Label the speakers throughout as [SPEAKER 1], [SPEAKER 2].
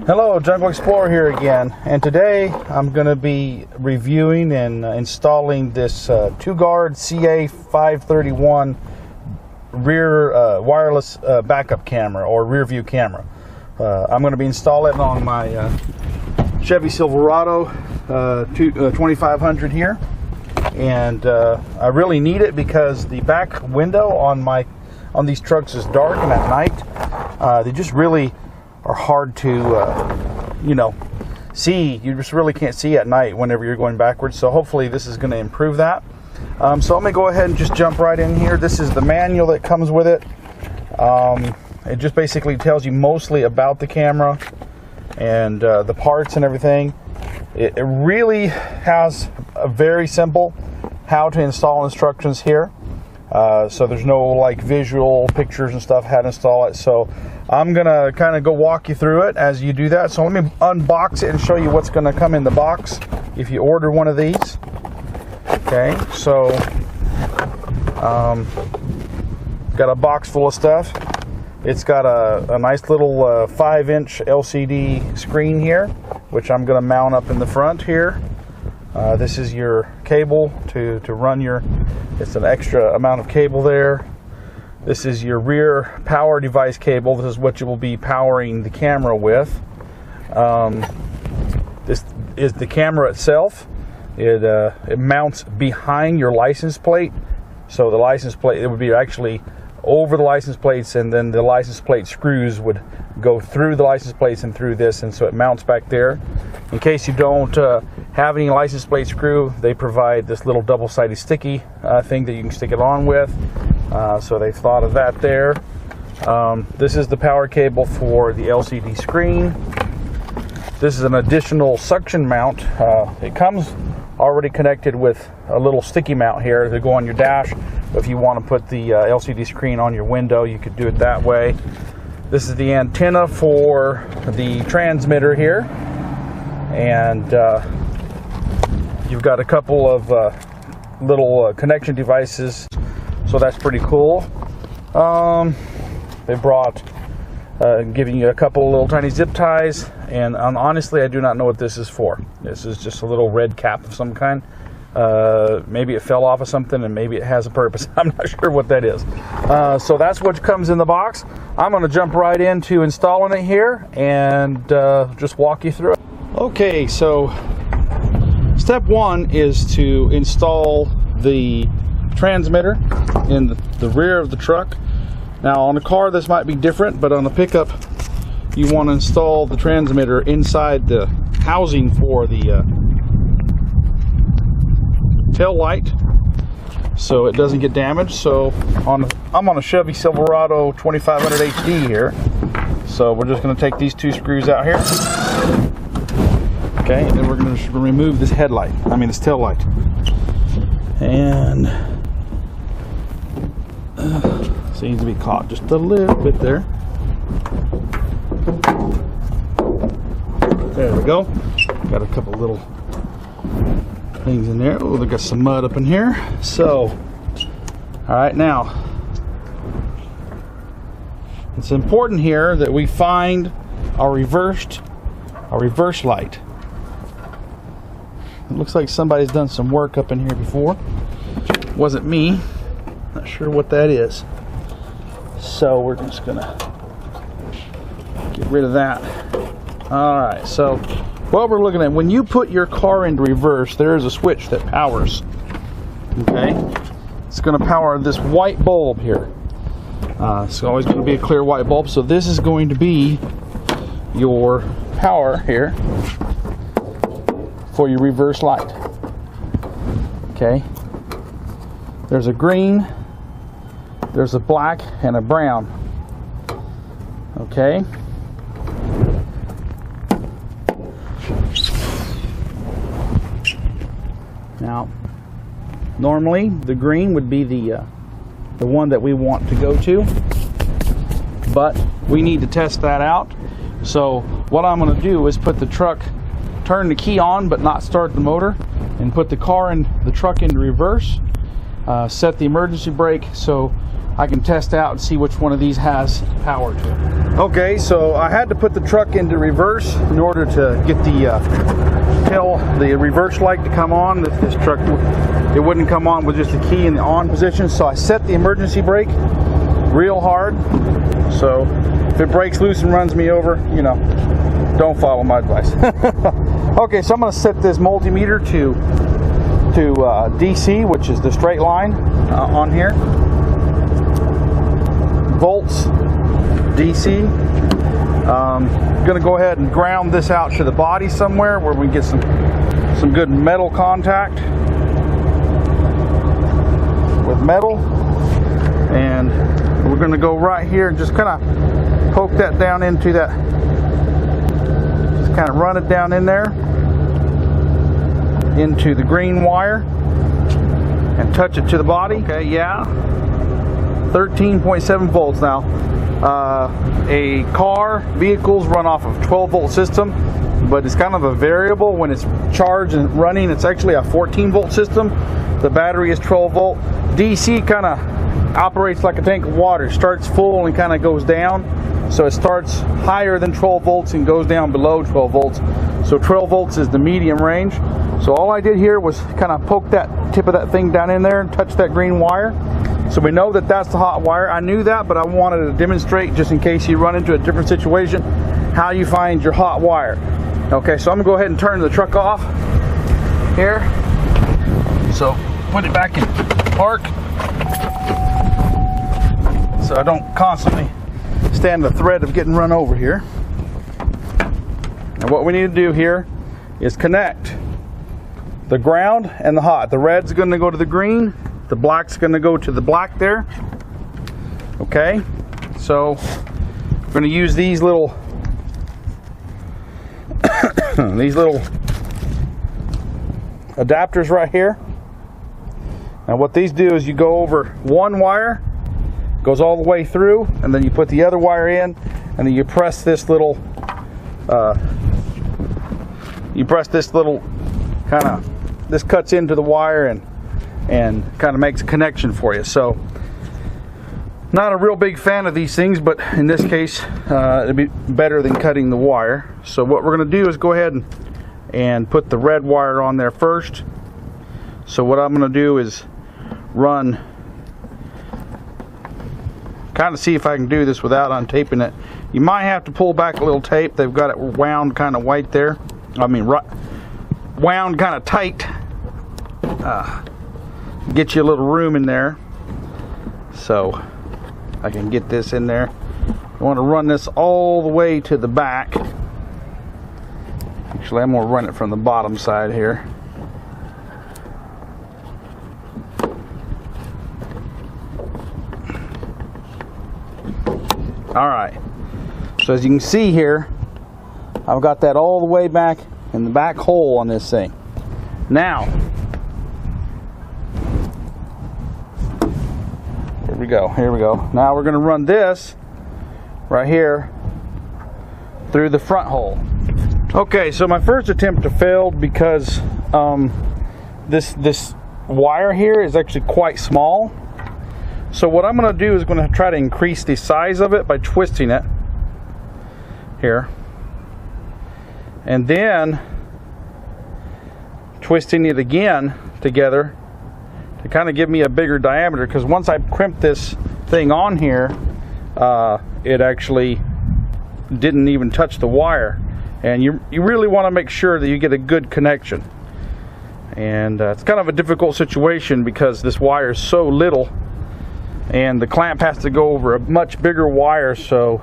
[SPEAKER 1] Hello, Jungle Explorer here again, and today I'm going to be reviewing and installing this Togaurd CA531 rear wireless backup camera or rear view camera. I'm going to be installing it on my Chevy Silverado 2500 here, and I really need it because the back window on these trucks is dark, and at night they just really are hard to see. You just really can't see at night whenever you're going backwards, so hopefully this is going to improve that. So I'm going to go ahead and just jump right in here. This is the manual that comes with it. It just basically tells you mostly about the camera and the parts and everything. It really has a very simple how to install instructions here. So there's no like visual pictures and stuff how to install it. So I'm gonna kind of go walk you through it as you do that. So let me unbox it and show you what's gonna come in the box if you order one of these. Okay, so got a box full of stuff. It's got a nice little 5-inch LCD screen here, which I'm gonna mount up in the front here. This is your cable to run your, it's an extra amount of cable there. This is your rear power device cable. This is what you will be powering the camera with. This is the camera itself. It mounts behind your license plate. So the license plate, it would be actually over the license plates, and then the license plate screws would go through the license plates and through this, and so it mounts back there. In case you don't have any license plate screw, they provide this little double-sided sticky thing that you can stick it on with. So they've thought of that there. This is the power cable for the LCD screen. This is an additional suction mount. It comes already connected with a little sticky mount here to go on your dash. If you want to put the LCD screen on your window, you could do it that way. This is the antenna for the transmitter here, and you've got a couple of little connection devices, so that's pretty cool. They brought giving you a couple of little tiny zip ties, and honestly I do not know what this is for. This is just a little red cap of some kind. Maybe it fell off of something, and maybe it has a purpose. I'm not sure what that is. So that's what comes in the box. I'm going to jump right into installing it here and just walk you through it. Okay, so step one is to install the transmitter in the rear of the truck. Now on a car this might be different, but on a pickup you want to install the transmitter inside the housing for the tail light so it doesn't get damaged. So I'm on a Chevy Silverado 2500 HD here, so we're just going to take these two screws out here. Okay, and then we're going to remove this headlight, this tail light, and seems to be caught just a little bit there. There we go. Got a couple little things in there. Oh, they got some mud up in here. So, all right, now it's important here that we find our reverse light. It looks like somebody's done some work up in here before. Wasn't me. Not sure what that is. So we're just gonna get rid of that. All right, so what we're looking at, when you put your car into reverse, there is a switch that powers. Okay, it's going to power this white bulb here. It's always going to be a clear white bulb, so this is going to be your power here for your reverse light. Okay, there's a green, there's a black, and a brown. Okay. Now, normally the green would be the one that we want to go to, but we need to test that out. So what I'm going to do is put the truck, turn the key on but not start the motor, and put the truck into reverse, set the emergency brake so I can test out and see which one of these has power to it. Okay, so I had to put the truck into reverse in order to get tell the reverse light to come on. This truck, it wouldn't come on with just the key in the on position, so I set the emergency brake real hard. So if it breaks loose and runs me over, you know, don't follow my advice. Okay, so I'm going to set this multimeter to DC, which is the straight line on here. Volts, DC. Going to go ahead and ground this out to the body somewhere where we can get some good metal contact with metal. And we're going to go right here and just kind of poke that down into that. Just kind of run it down in there into the green wire and touch it to the body. Okay, yeah, 13.7 volts now. Vehicles run off of 12-volt system, but it's kind of a variable. When it's charged and running, it's actually a 14-volt system. The battery is 12-volt. DC kind of operates like a tank of water. It starts full and kind of goes down. So it starts higher than 12 volts and goes down below 12 volts. So 12 volts is the medium range. So all I did here was kind of poke that tip of that thing down in there and touch that green wire. So we know that that's the hot wire. I knew that, but I wanted to demonstrate, just in case you run into a different situation, how you find your hot wire. Okay, so I'm gonna go ahead and turn the truck off here. So put it back in park so I don't constantly stand the threat of getting run over here. And what we need to do here is connect the ground and the hot. The red's going to go to the green, the black's going to go to the black there. Okay, so we're going to use these little adapters right here. And what these do is you go over one wire, goes all the way through, and then you put the other wire in, and then you press this little kind of, this cuts into the wire and kind of makes a connection for you. So not a real big fan of these things, but in this case it'd be better than cutting the wire. So what we're going to do is go ahead and put the red wire on there first. So what I'm going to do is run, kind of see if I can do this without untaping it. You might have to pull back a little tape. They've got it wound kind of white there. I mean, wound kind of tight. Get you a little room in there so I can get this in there. I want to run this all the way to the back. Actually, I'm going to run it from the bottom side here. Alright, so as you can see here, I've got that all the way back in the back hole on this thing. Now, here we go. Now we're going to run this right here through the front hole. Okay, so my first attempt failed because this wire here is actually quite small. So what I'm going to do is going to try to increase the size of it by twisting it here, and then twisting it again together to kind of give me a bigger diameter, because once I crimp this thing on here, it actually didn't even touch the wire, and you really want to make sure that you get a good connection. And it's kind of a difficult situation because this wire is so little and the clamp has to go over a much bigger wire, so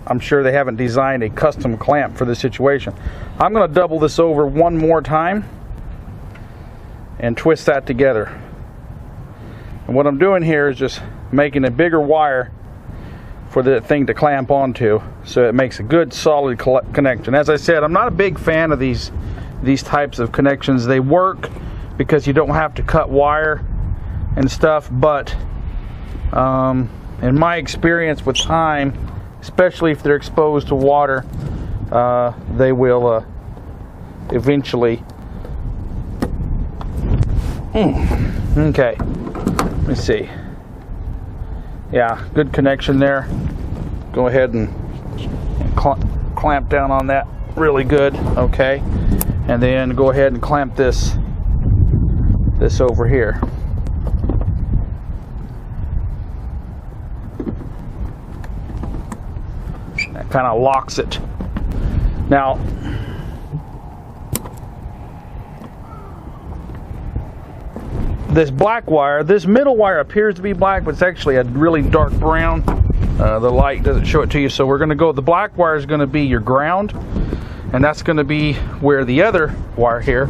[SPEAKER 1] I'm sure they haven't designed a custom clamp for this situation. I'm going to double this over one more time and twist that together. And what I'm doing here is just making a bigger wire for the thing to clamp onto, so it makes a good solid connection. As I said, I'm not a big fan of these types of connections. They work because you don't have to cut wire and stuff, but in my experience with time, especially if they're exposed to water, they will eventually Okay, let me see. Yeah, good connection there. Go ahead and clamp down on that really good. Okay, and then go ahead and clamp this over here. That kind of locks it. Now, this black wire, this middle wire appears to be black, but it's actually a really dark brown. The light doesn't show it to you, so we're going to go, the black wire is going to be your ground, and that's going to be where the other wire here,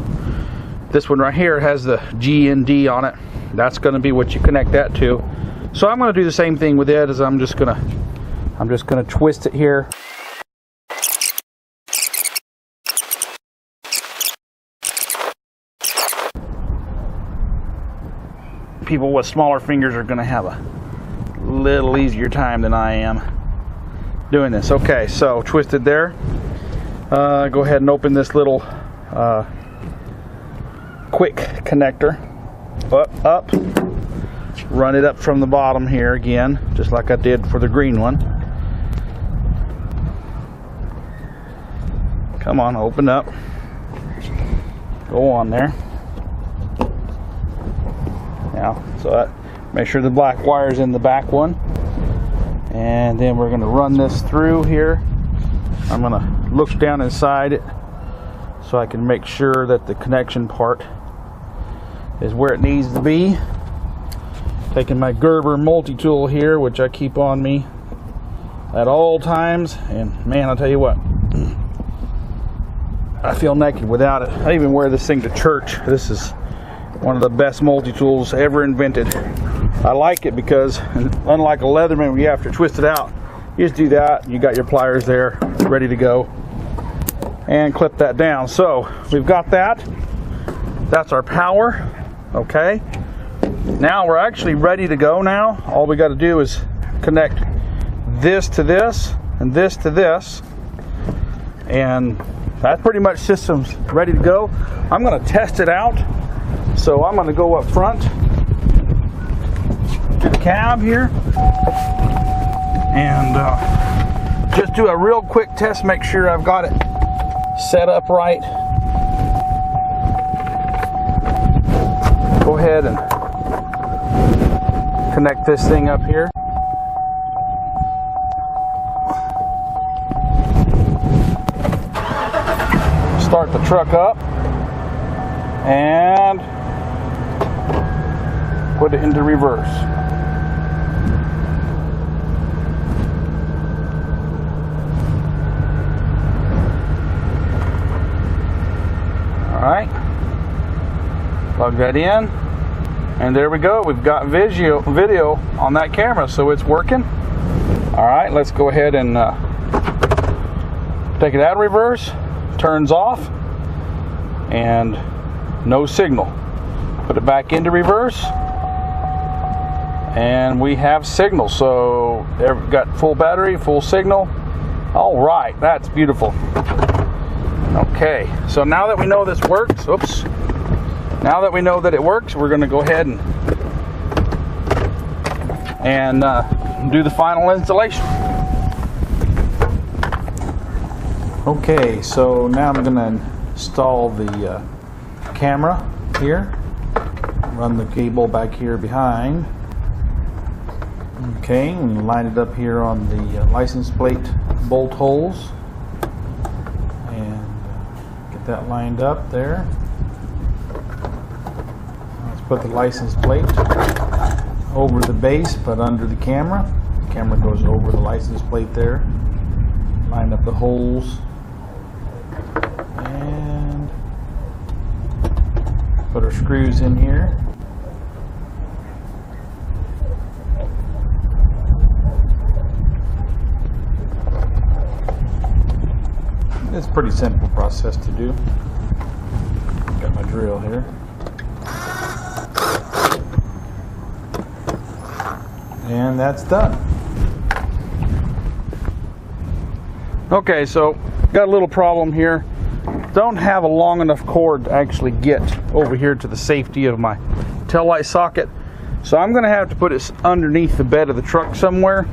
[SPEAKER 1] this one right here, has the G and D on it. That's going to be what you connect that to. So I'm going to do the same thing with it, as I'm just going to twist it here. People with smaller fingers are going to have a little easier time than I am doing this. Okay, so twisted there. Go ahead and open this little quick connector up, run it up from the bottom here again, just like I did for the green one. Come on, open up, go on there. Now, so that, make sure the black wire's in the back one, and then we're going to run this through here. I'm going to look down inside it so I can make sure that the connection part is where it needs to be. Taking my Gerber multi-tool here, which I keep on me at all times, and man, I'll tell you what, I feel naked without it. I even wear this thing to church. This is one of the best multi-tools ever invented. I like it because, unlike a Leatherman where you have to twist it out, you just do that, you got your pliers there ready to go, and clip that down. So we've got that. That's our power. Okay, now we're actually ready to go. Now all we got to do is connect this to this and this to this, and that's pretty much system's ready to go. I'm going to test it out. So I'm going to go up front to the cab here and just do a real quick test, make sure I've got it set up right. Go ahead and connect this thing up here. Start the truck up and put it into reverse. Alright, plug that in, and there we go. We've got video on that camera, so it's working. Alright, let's go ahead and take it out of reverse, turns off, and no signal. Put it back into reverse, and we have signal. So got full battery, full signal. All right, that's beautiful. Okay, so now that we know this works, oops, now that we know that it works, we're going to go ahead and do the final installation. Okay, so now I'm going to install the camera here. Run the cable back here behind. Okay, and line it up here on the license plate bolt holes, and get that lined up there. Let's put the license plate over the base but under the camera. The camera goes over the license plate there. Line up the holes and put our screws in here. It's a pretty simple process to do. Got my drill here. And that's done. Okay, so got a little problem here. Don't have a long enough cord to actually get over here to the safety of my taillight socket. So I'm going to have to put it underneath the bed of the truck somewhere,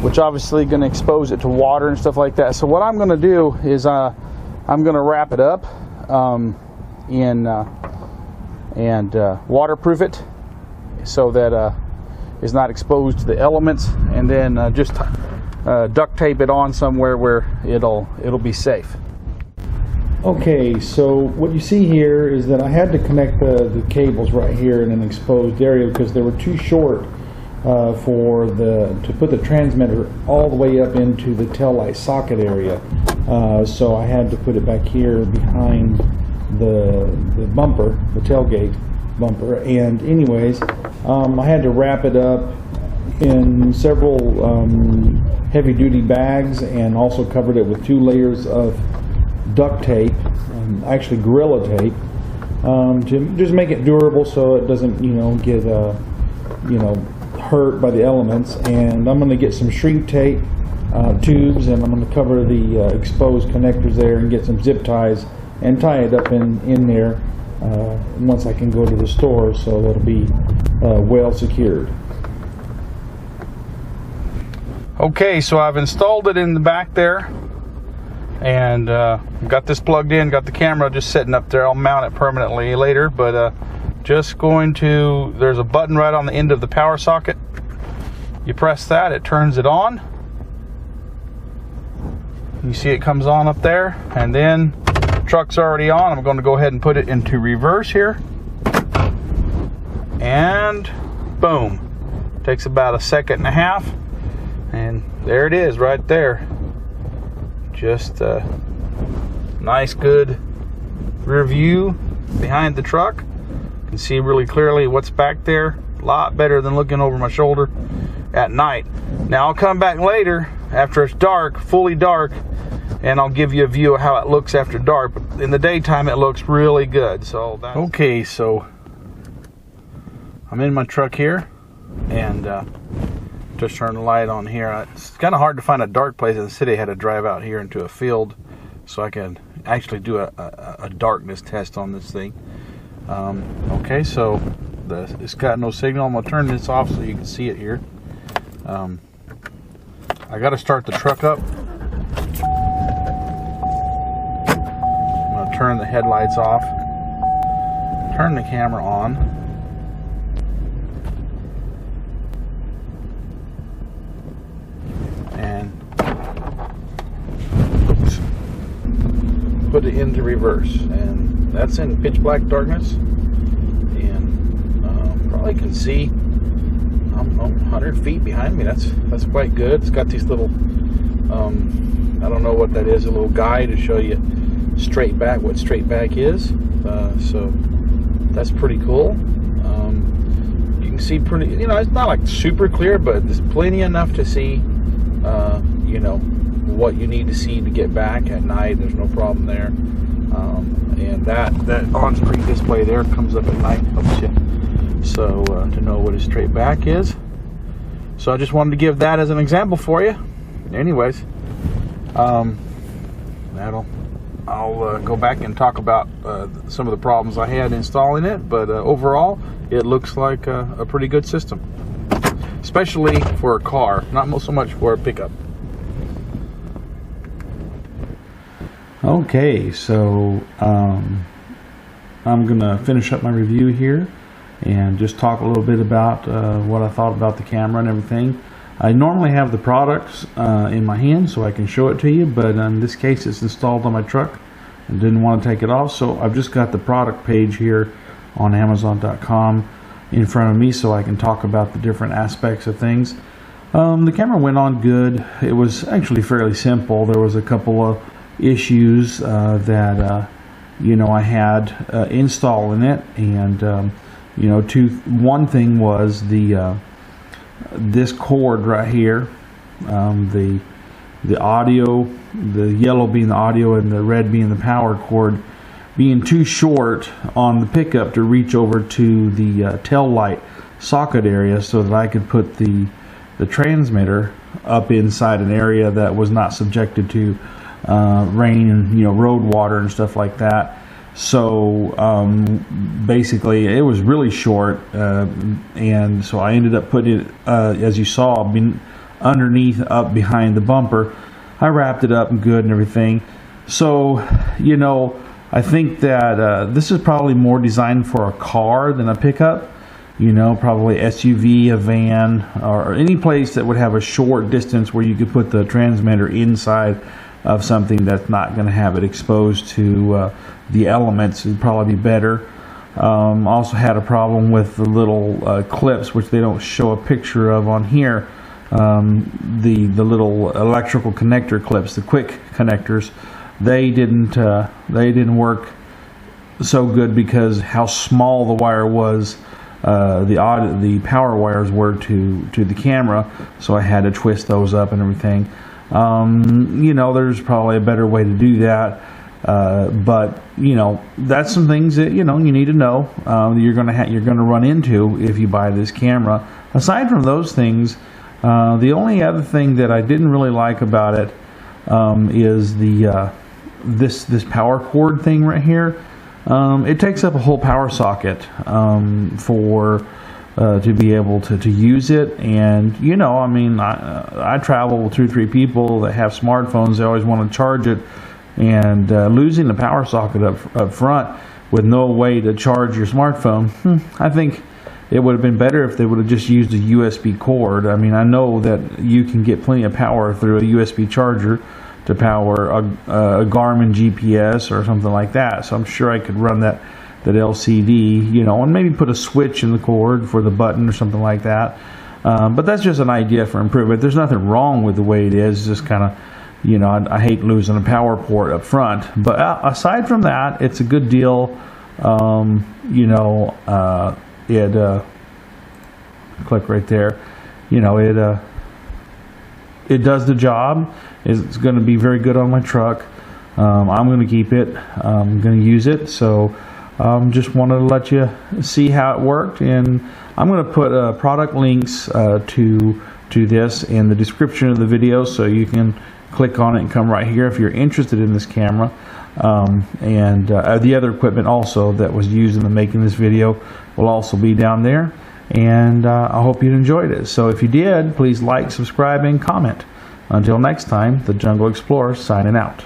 [SPEAKER 1] which obviously going to expose it to water and stuff like that. So what I'm going to do is I'm going to wrap it up and waterproof it so that it's not exposed to the elements, and then just duct tape it on somewhere where it'll be safe.
[SPEAKER 2] Okay, so what you see here is that I had to connect the cables right here in an exposed area because they were too short to put the transmitter all the way up into the taillight socket area. So I had to put it back here behind the bumper, the tailgate bumper. And anyways, I had to wrap it up in several heavy-duty bags, and also covered it with 2 layers of duct tape, actually Gorilla Tape, to just make it durable so it doesn't, get hurt by the elements. And I'm going to get some shrink tape tubes, and I'm going to cover the exposed connectors there and get some zip ties and tie it up in there once I can go to the store, so that'll be well secured.
[SPEAKER 1] Okay, so I've installed it in the back there, and got this plugged in, got the camera just sitting up there. I'll mount it permanently later, but just going to, there's a button right on the end of the power socket. You press that, it turns it on. You see it comes on up there, and then the truck's already on. I'm going to go ahead and put it into reverse here, and boom, takes about 1.5 seconds, and there it is right there. Just a nice good rear view behind the truck. You can see really clearly what's back there. A lot better than looking over my shoulder at night. Now I'll come back later after it's dark, fully dark, and I'll give you a view of how it looks after dark. But in the daytime it looks really good. So that's okay. So I'm in my truck here, and just turn the light on here. It's kind of hard to find a dark place in the city. I had to drive out here into a field so I can actually do a darkness test on this thing. Okay, so it's got no signal. I'm going to turn this off so you can see it here. I got to start the truck up. I'm going to turn the headlights off, turn the camera on. Put it into reverse, and that's in pitch black darkness, and probably can see 100 feet behind me. That's quite good. It's got these little I don't know what that is, a little guide to show you straight back, what straight back is. So that's pretty cool. You can see pretty, it's not like super clear, but there's plenty enough to see what you need to see to get back at night. There's no problem there. And that on-screen display there comes up at night, helps you to know what a straight back is. So I just wanted to give that as an example for you. Anyways, I'll go back and talk about some of the problems I had installing it, but overall it looks like a pretty good system, especially for a car, not so much for a pickup.
[SPEAKER 2] Okay, so I'm going to finish up my review here and just talk a little bit about what I thought about the camera and everything. I normally have the products in my hand so I can show it to you, but in this case it's installed on my truck and didn't want to take it off, so I've just got the product page here on Amazon.com in front of me so I can talk about the different aspects of things. The camera went on good. It was actually fairly simple. There was a couple of issues that I had installing it, and one thing was this cord right here, the audio, the yellow being the audio and the red being the power cord, being too short on the pickup to reach over to the tail light socket area so that I could put the transmitter up inside an area that was not subjected to rain and road water and stuff like that. So basically it was really short, and so I ended up putting it, as you saw, underneath, up behind the bumper. I wrapped it up good and everything. So, you know, I think that this is probably more designed for a car than a pickup. You know, probably SUV, a van, or any place that would have a short distance where you could put the transmitter inside of something that's not going to have it exposed to the elements. Would probably be better. Also had a problem with the little clips, which they don't show a picture of on here. The little electrical connector clips, the quick connectors, they didn't work so good because how small the wire was. The power wires were to the camera, so I had to twist those up and everything. You know, there's probably a better way to do that, but you know, that's some things that you need to know. You're gonna run into if you buy this camera. Aside from those things, the only other thing that I didn't really like about it is this power cord thing right here. It takes up a whole power socket to be able to use it. And you know, I mean, I travel with 2 or 3 people that have smartphones. They always want to charge it, and losing the power socket up front with no way to charge your smartphone, I think it would have been better if they would have just used a USB cord. I mean, I know that you can get plenty of power through a USB charger to power a Garmin GPS or something like that. So I'm sure I could run that LCD, you know, and maybe put a switch in the cord for the button or something like that. But that's just an idea for improvement. There's nothing wrong with the way it is. Just kind of, you know, I hate losing a power port up front. But aside from that, it's a good deal. You know, click right there. You know, it does the job. It's going to be very good on my truck. I'm going to keep it. I'm going to use it. So just wanted to let you see how it worked, and I'm going to put product links to this in the description of the video, so you can click on it and come right here if you're interested in this camera. And the other equipment also that was used in the making this video will also be down there. And I hope you enjoyed it. So if you did, please like, subscribe, and comment. Until next time, the Jungle Explorer signing out.